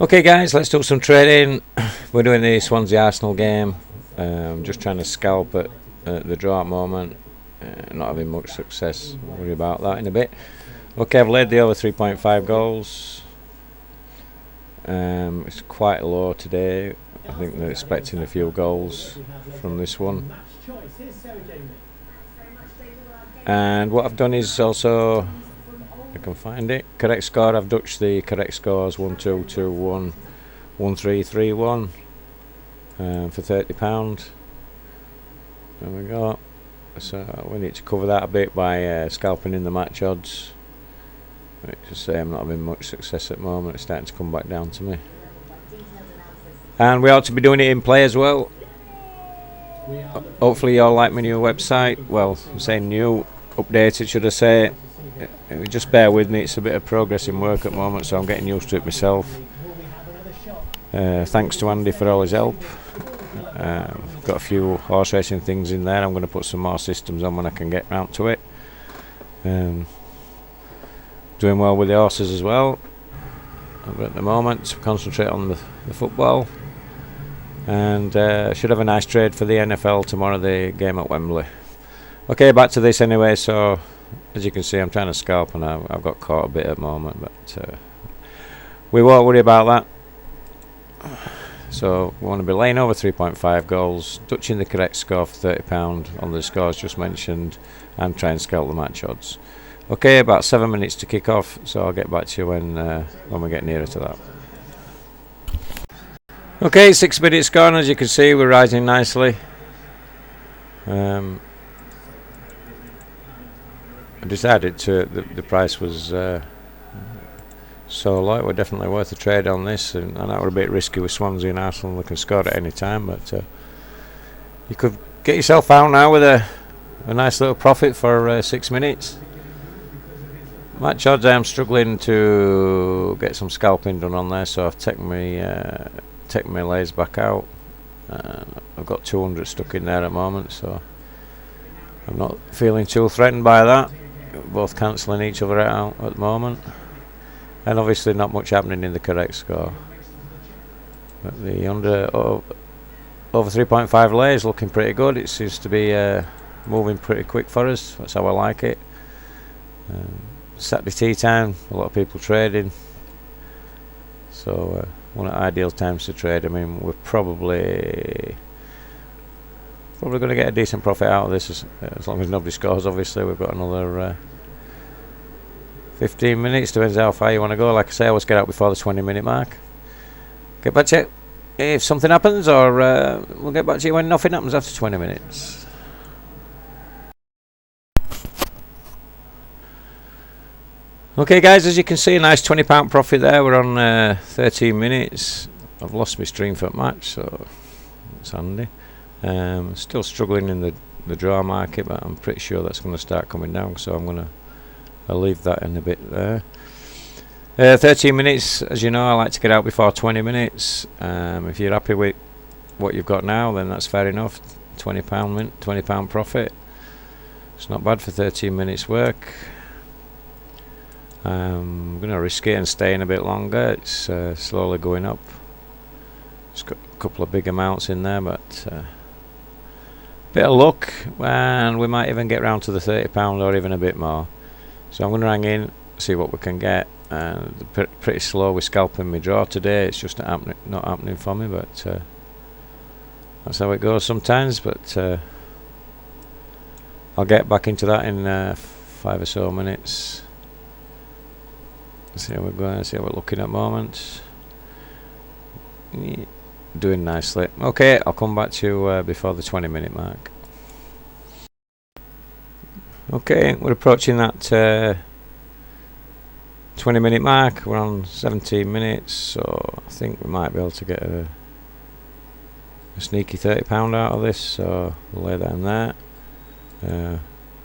Okay guys, let's do some trading. We're doing the Swansea Arsenal game. Just trying to scalp at the draw at the moment. Not having much success. I'll worry about that in a bit. Okay, I've laid the over 3.5 goals. It's quite low today. I think they're expecting a few goals from this one. And what I've done is also, I can find it, correct score. I've dutched the correct scores 1-2, 2-1, 1-3, 3-1 for £30. There we go. So we need to cover that a bit by scalping in the match odds. Just say I'm not having much success at the moment. It's starting to come back down to me. And we ought to be doing it in play as well. Hopefully you all like my new website. Well, I'm saying new, updated should I say. Just bear with me, it's a bit of progress in work at the moment, so I'm getting used to it myself. Thanks to Andy for all his help. Got a few horse racing things in there. I'm going to put some more systems on when I can get round to it. Doing well with the horses as well. But at the moment, concentrate on the football. And should have a nice trade for the NFL tomorrow, the game at Wembley. Okay, back to this anyway. So as you can see, I'm trying to scalp and I've got caught a bit at the moment, but we won't worry about that. So we want to be laying over 3.5 goals, touching the correct score for £30 on the scores just mentioned, and try and scalp the match odds. Okay, about 7 minutes to kick off, so I'll get back to you when we get nearer to that. Okay, 6 minutes gone. As you can see, we're rising nicely. I decided the price was so low. We're definitely worth a trade on this, and I know we're a bit risky with Swansea and Arsenal. They can score at any time, but you could get yourself out now with a nice little profit for 6 minutes. Match odds, I'm struggling to get some scalping done on there, so I've taken my lays back out. I've got 200 stuck in there at the moment, so I'm not feeling too threatened by that. Both cancelling each other out at the moment, and obviously not much happening in the correct score. But the over 3.5 lays looking pretty good. It seems to be moving pretty quick for us. That's how I like it. Saturday tea time, a lot of people trading, so one of the ideal times to trade. I mean, we're probably going to get a decent profit out of this as long as nobody scores. Obviously, we've got another 15 minutes. Depends how far you want to go. Like I say, I always get out before the 20-minute mark. Get back to you if something happens, or we'll get back to you when nothing happens after 20 minutes. Okay guys, as you can see, a nice £20 profit there. We're on 13 minutes. I've lost my stream for match, so it's handy. Still struggling in the draw market, but I'm pretty sure that's going to start coming down, so I'll leave that in a bit there. 13 minutes, as you know, I like to get out before 20 minutes. If you're happy with what you've got now, then that's fair enough. £20 profit. It's not bad for 13 minutes work. I'm going to risk it and stay in a bit longer. It's slowly going up. It's got a couple of big amounts in there, but bit of luck, and we might even get round to the £30 or even a bit more. So I'm going to hang in, see what we can get. Pretty slow with scalping my draw today. It's just not happening for me, but that's how it goes sometimes. But I'll get back into that in 5 or so minutes. See how we're going, see how we're looking at the moment. Yeah, doing nicely. Okay, I'll come back to you before the 20-minute mark. Okay, we're approaching that 20-minute mark. We're on 17 minutes, so I think we might be able to get a sneaky £30 out of this, so we'll lay that in there.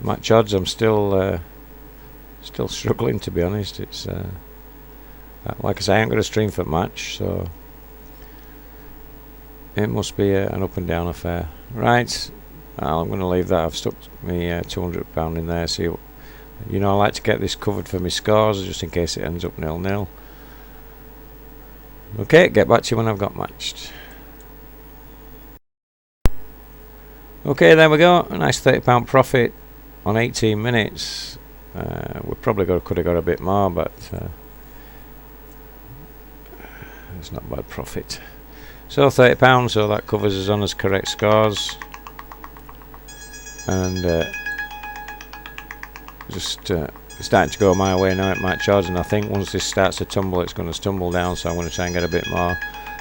Match odds, I'm still struggling, to be honest. It's like I say, I ain't got a stream for match, so it must be an up and down affair. Right, I'm going to leave that. I've stuck me £200 in there. See, you know, I like to get this covered for my scores just in case it ends up 0-0. Okay, get back to you when I've got matched. Okay, there we go. A nice £30 profit on 18 minutes. We probably could have got a bit more, but it's not bad profit. So £30, so that covers us on as correct scores. And just starting to go my way now at my charge, and I think once this starts to tumble, it's going to tumble down, so I'm going to try and get a bit more,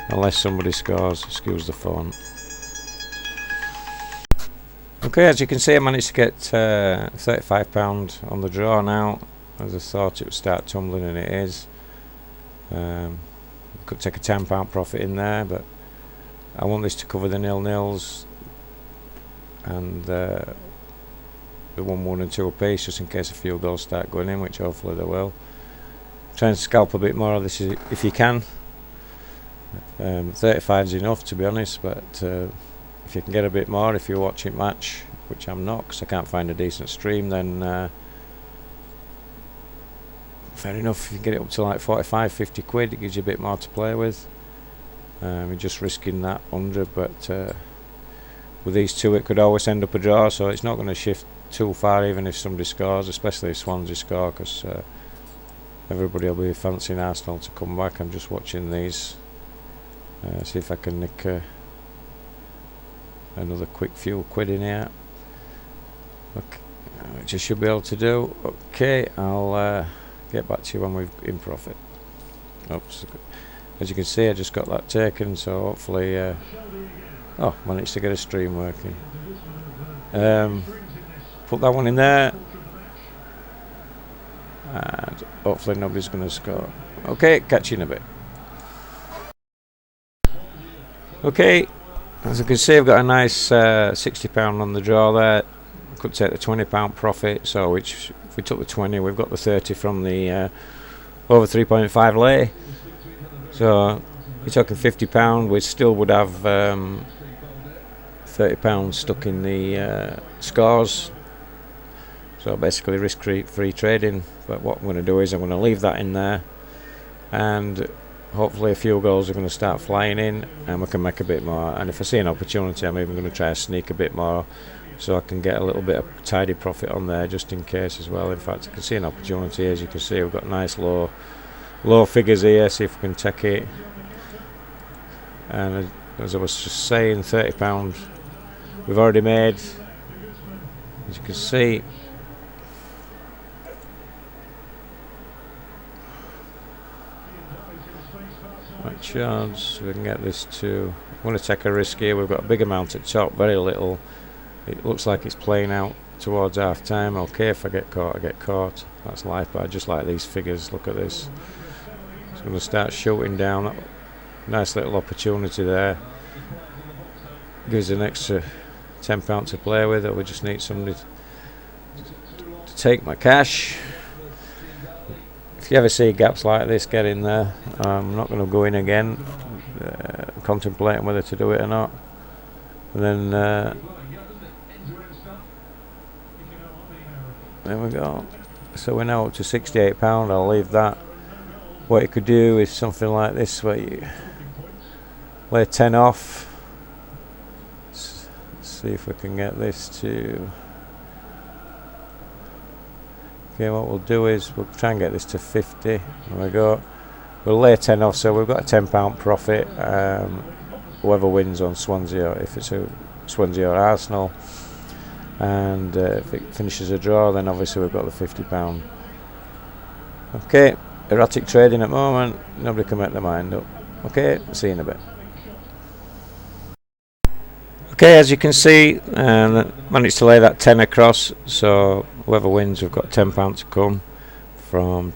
unless somebody scores. Excuse the phone. Okay, as you can see, I managed to get £35 on the draw now, as I thought it would start tumbling, and it is. Could take a £10 profit in there, but I want this to cover the nil-nils and the 1-1 and 2 apiece, just in case a few goals start going in, which hopefully they will. Try and scalp a bit more of this if you can. 35 is enough, to be honest, but if you can get a bit more, if you're watching match, which I'm not because I can't find a decent stream, then fair enough. If you get it up to like 45, 50 quid, it gives you a bit more to play with. You're just risking that 100, but with these two it could always end up a draw, so it's not going to shift too far even if somebody scores, especially if Swansea score, because everybody will be fancying Arsenal to come back. I'm just watching these, see if I can nick another quick few quid in here, okay, which I should be able to do. Okay, I'll get back to you when we're in profit. Oops. As you can see, I just got that taken, so hopefully oh, managed to get a stream working. Put that one in there, and hopefully nobody's going to score. Okay, catch you in a bit. Okay, as you can see, I've got a nice £60 on the draw there. Could take the £20 profit, so which if we took the 20, we've got the 30 from the over 3.5 lay. So you're talking £50, we still would have £30 stuck in the scores. So basically risk-free trading. But what I'm going to do is I'm going to leave that in there, and hopefully a few goals are going to start flying in, and we can make a bit more. And if I see an opportunity, I'm even going to try and sneak a bit more, so I can get a little bit of tidy profit on there just in case as well. In fact, I can see an opportunity. As you can see, we've got nice low figures here. See if we can take it. And as I was just saying, £30 we've already made, as you can see. Right, chance we can get this to. I'm going to take a risk here. We've got a big amount at top, very little. It looks like it's playing out towards half time. Okay, if I get caught, I get caught. That's life, but I just like these figures. Look at this. It's going to start shooting down. Nice little opportunity there. Gives an extra £10 to play with. Or we just need somebody to take my cash. If you ever see gaps like this, get in there. I'm not going to go in again. Contemplating whether to do it or not. And then there we go. So we're now up to £68. I'll leave that. What you could do is something like this, where you lay 10 off. Let's see if we can get this to. Okay, what we'll do is we'll try and get this to 50. There we go. We'll lay 10 off, so we've got a £10 profit. Whoever wins on Swansea, or if it's a Swansea or Arsenal, and if it finishes a draw, then obviously we've got the £50. Okay, erratic trading at the moment. Nobody can make their mind up. Okay, see you in a bit. Okay, as you can see, managed to lay that 10 across, so whoever wins, we've got £10 to come from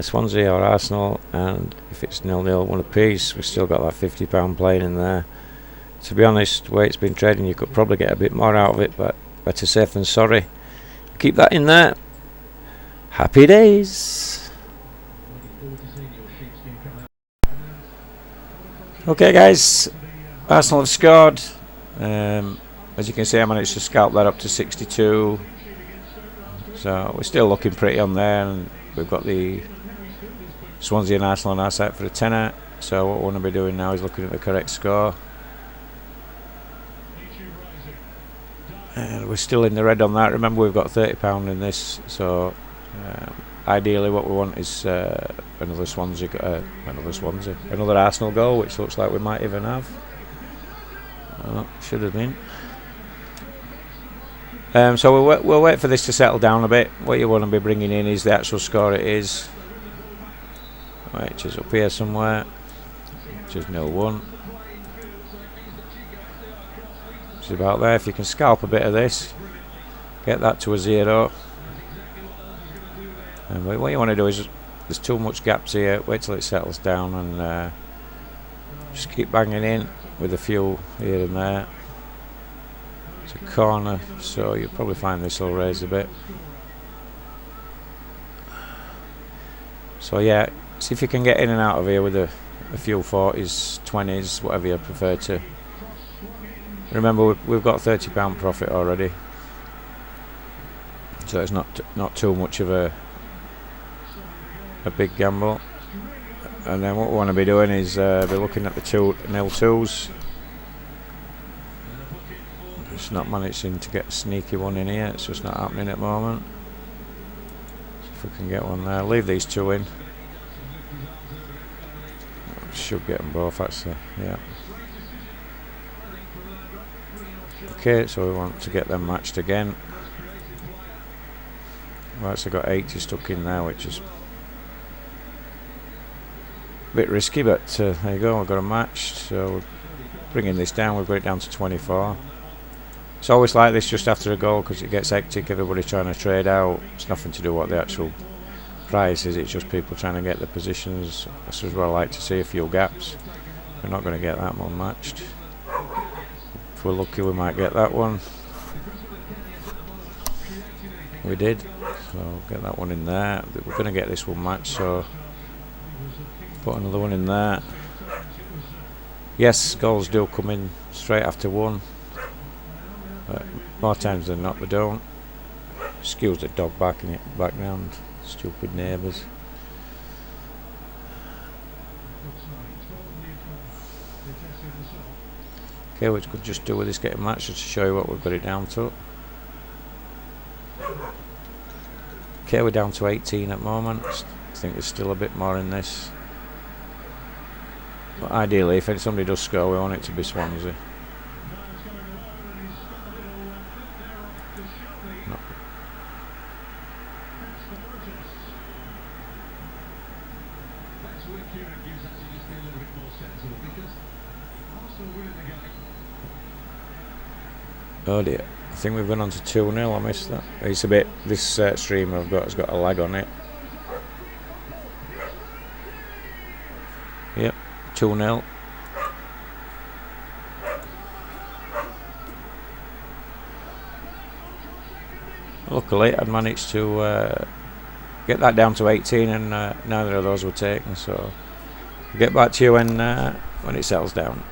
Swansea or Arsenal, and if it's 0-0, 1 apiece, we've still got that £50 playing in there. To be honest, the way it's been trading, you could probably get a bit more out of it, but better safe than sorry. Keep that in there. Happy days. Okay guys, Arsenal have scored. As you can see, I managed to scalp that up to 62, so we're still looking pretty on there, and we've got the Swansea and Arsenal on our side for a tenner. So what we want to be doing now is looking at the correct score. And we're still in the red on that. Remember, we've got £30 in this, so ideally what we want is another Arsenal goal, which looks like we might even have. Oh, should have been. So we'll wait for this to settle down a bit. What you want to be bringing in is the actual score it is, which is up here somewhere, which is 0-1. It's about there. If you can scalp a bit of this, get that to a 0. And what you want to do is, there's too much gaps here, wait till it settles down and just keep banging in with a few here and there. It's a corner, so you'll probably find this will raise a bit. So yeah, see if you can get in and out of here with a few 40s, 20s, whatever you prefer to. Remember, we've got £30 profit already, so it's not too much of a big gamble. And then what we want to be doing is be looking at the 0-2s. It's not managing to get a sneaky one in here. It's just not happening at the moment. See if we can get one there. Leave these 2 in. Should get them both actually. Yeah. Okay, so we want to get them matched again. We've actually got 80 stuck in there, which is a bit risky, but there you go, we've got them matched. So we're bringing this down, we've got it down to 24. It's always like this just after a goal because it gets hectic, everybody's trying to trade out. It's nothing to do with what the actual price is, it's just people trying to get the positions. This is where I like to see a few gaps. We're not going to get that one matched. If we're lucky, we might get that one. We did, so get that one in there. We're going to get this one matched, so put another one in there. Yes, goals do come in straight after one, but more times than not they don't. Excuse the dog barking in the background, stupid neighbours. Okay, we could just do with this getting matched just to show you what we've got it down to. Okay, we're down to 18 at the moment. I think there's still a bit more in this. But ideally, if somebody does score, we want it to be Swansea. No. Oh dear, I think we've gone on to 2-0. I missed that. It's a bit, this stream I've got has got a lag on it. Yep, 2-0. Luckily I'd managed to get that down to 18 and neither of those were taken, so I'll get back to you when it settles down.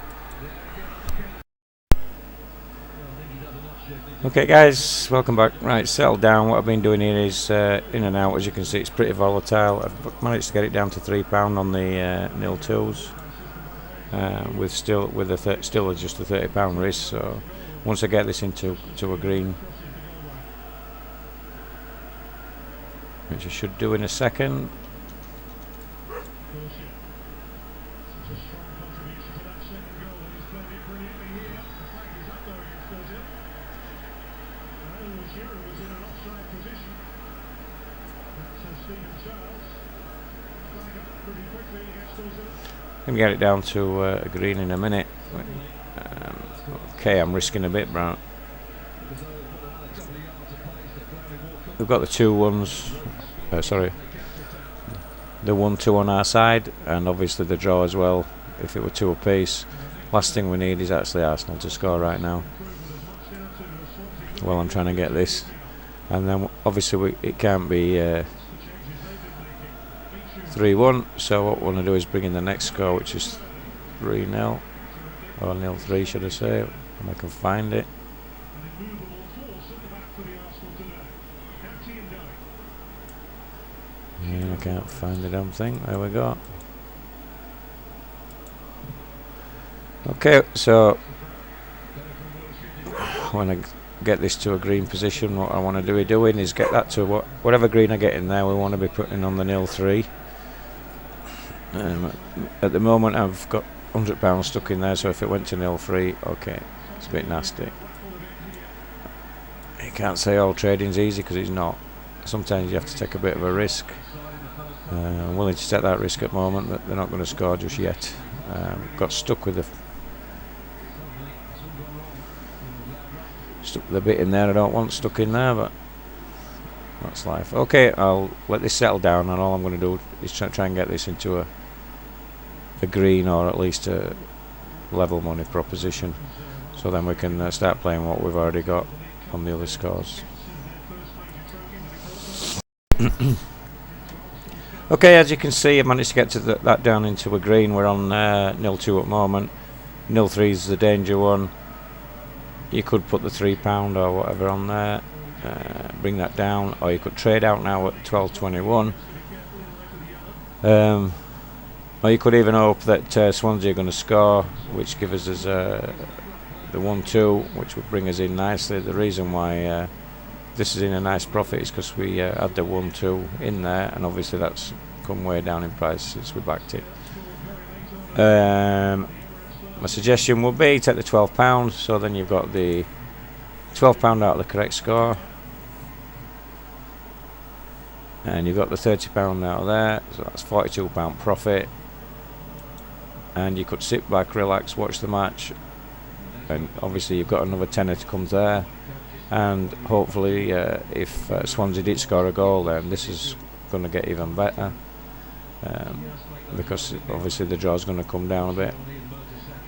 Okay guys, welcome back. Right, settled down. What I've been doing here is in and out. As you can see, it's pretty volatile. I've managed to get it down to £3 on the 0-2s, with still just a £30 risk. So once I get this into a green, which I should do in a second. I'm going to get it down to a green in a minute. Okay, I'm risking a bit, bro. We've got the 2-1s, sorry, the 1-2 on our side, and obviously the draw as well if it were 2 apiece. Last thing we need is actually Arsenal to score right now. Well, I'm trying to get this, and then obviously it can't be 3-1, so what we want to do is bring in the next score, which is 3-0, or 0-3 should I say, and I can find it. Yeah, I can't find the damn thing. There we go. Okay, so when I get this to a green position, what I want to be doing is get that to whatever green I get in there. We want to be putting on the 0-3. At the moment I've got £100 stuck in there, so if it went to 0-3, okay, it's a bit nasty. You can't say all trading's easy, because it's not. Sometimes you have to take a bit of a risk. I'm willing to take that risk at the moment, but they're not going to score just yet. Got stuck with the bit in there I don't want stuck in there, but that's life. Okay, I'll let this settle down, and all I'm going to do is try and get this into a green, or at least a level money proposition, so then we can start playing what we've already got on the other scores. Okay, as you can see, I managed to get to that down into a green. We're on 0-2 at the moment. 0-3 is the danger one. You could put the £3 or whatever on there, bring that down, or you could trade out now at 12.21. Or you could even hope that Swansea are going to score, which gives us the 1-2, which would bring us in nicely. The reason why this is in a nice profit is because we had the 1-2 in there, and obviously that's come way down in price since we backed it. My suggestion would be take the £12, so then you've got the £12 out of the correct score, and you've got the £30 out of there, so that's £42 profit. And you could sit back, relax, watch the match, and obviously you've got another tenner to come there. And hopefully if Swansea did score a goal, then this is going to get even better, because obviously the draw is going to come down a bit.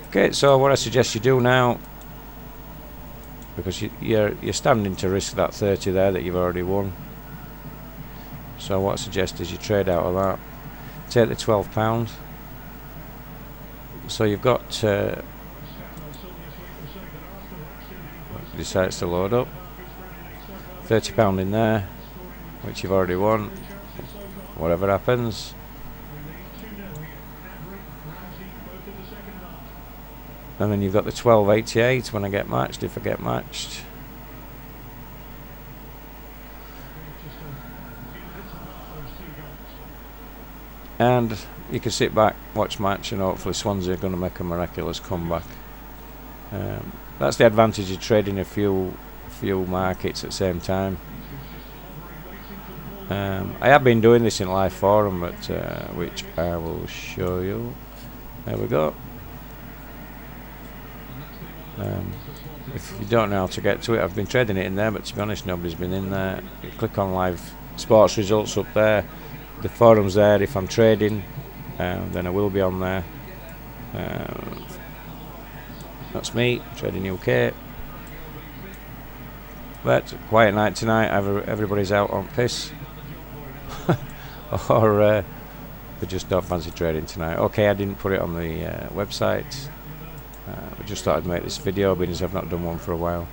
Okay, so what I suggest you do now, because you're standing to risk that 30 there that you've already won, so what I suggest is you trade out of that, take the £12, so you've got decides to load up £30 in there, which you've already won, whatever happens. And then you've got the 12.88 when I get matched, if I get matched. And you can sit back, watch match, and hopefully Swansea are going to make a miraculous comeback. That's the advantage of trading a few markets at the same time. I have been doing this in live forum, but which I will show you. There we go. If you don't know how to get to it, I've been trading it in there, but to be honest, nobody's been in there. You click on live sports results up there. The forum's there. If I'm trading, then I will be on there. That's me, Trading UK. But quiet night tonight. Everybody's out on piss, or they just don't fancy trading tonight. Okay, I didn't put it on the website. I just thought I'd make this video, because I've not done one for a while.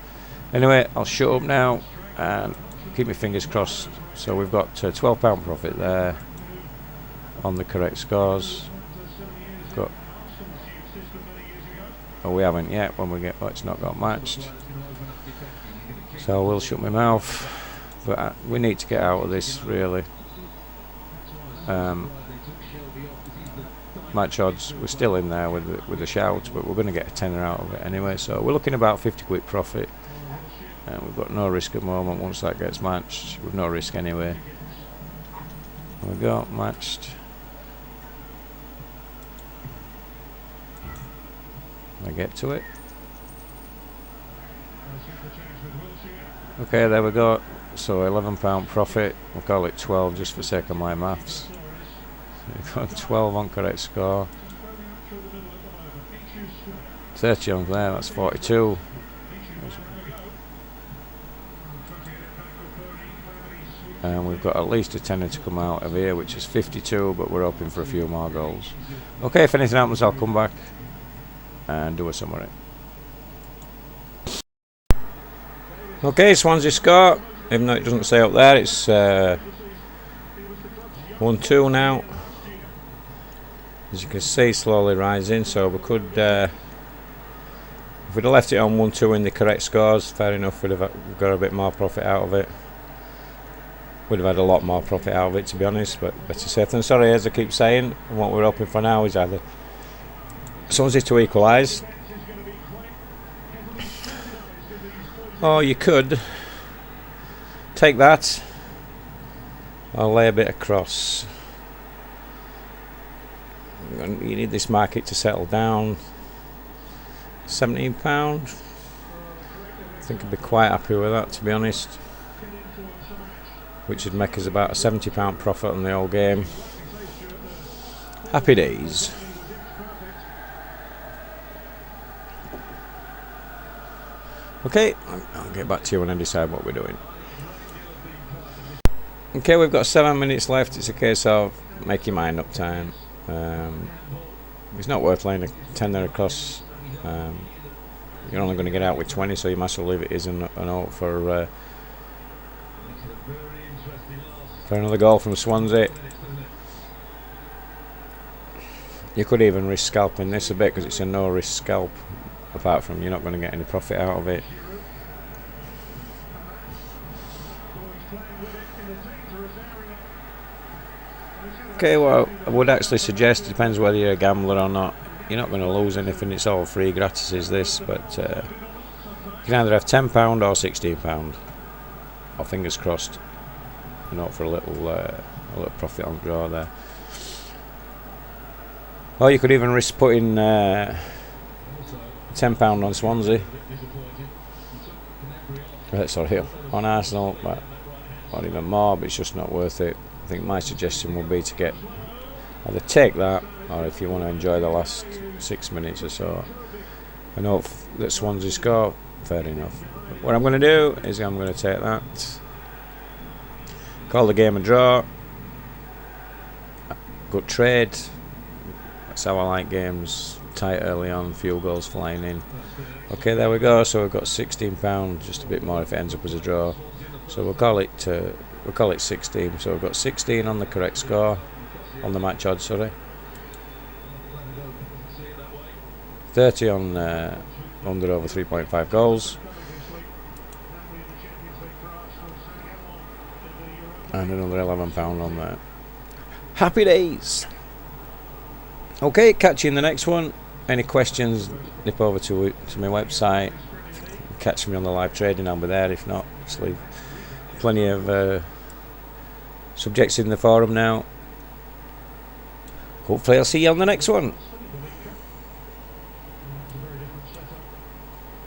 Anyway, I'll shut up now and keep my fingers crossed. So we've got £12 profit there on the correct scores. Oh, we haven't yet. When we get, it's not got matched. So I will shut my mouth. But we need to get out of this, really. Match odds, we're still in there with the shout, but we're going to get a tenner out of it anyway. So we're looking about 50 quid profit, and we've got no risk at the moment. Once that gets matched, we've no risk anyway. There we go, matched. I get to it. Okay, there we go. So £11 profit. We'll call it 12 just for sake of my maths. So you've got 12 on correct score. 30 on there, that's 42. And we've got at least a tenner to come out of here, which is 52, but we're hoping for a few more goals. Okay, if anything happens, I'll come back and do a summary. Okay, Swansea score, even though it doesn't say up there, it's 1-2 now. As you can see, slowly rising, so we could we'd have left it on 1-2 in the correct scores, fair enough, we'd have got a bit more profit out of it. Would have had a lot more profit out of it, to be honest, but better safe than sorry, as I keep saying. And what we're hoping for now is either Swansea to equalise, or you could take that or lay a bit across. You need this market to settle down. £17. I think I'd be quite happy with that, to be honest, which would make us about a £70 profit on the whole game. Happy days. Okay, I'll get back to you when I decide what we're doing. Okay, we've got 7 minutes left. It's a case of make your mind up time. It's not worth laying a tenner across. You're only going to get out with 20, so you might as well leave it as an out for another goal from Swansea. You could even risk scalping this a bit because it's a no risk scalp, apart from you're not going to get any profit out of it. Okay, well, I would actually suggest, it depends whether you're a gambler or not, you're not going to lose anything, it's all free, gratis is this, but you can either have £10 or £16, or fingers crossed, for a little profit on draw there. Or you could even risk putting £10 on Swansea, sorry, on Arsenal, or even more, but it's just not worth it. I think my suggestion would be to get either take that, or if you want to enjoy the last 6 minutes or so and hope that Swansea score, fair enough. What I'm going to do is I'm going to take that, call the game a draw. Good trade. That's how I like games, tight early on, few goals flying in. Okay, there we go. So we've got £16, just a bit more if it ends up as a draw. So we'll call it 16. So we've got 16 on the correct score, on the match odds, sorry. 30 on under over 3.5 goals. And another £11 on there. Happy days. Okay, catch you in the next one. Any questions, nip over to my website. Catch me on the live trading, I'll be there. If not, just leave plenty of subjects in the forum now. Hopefully I'll see you on the next one.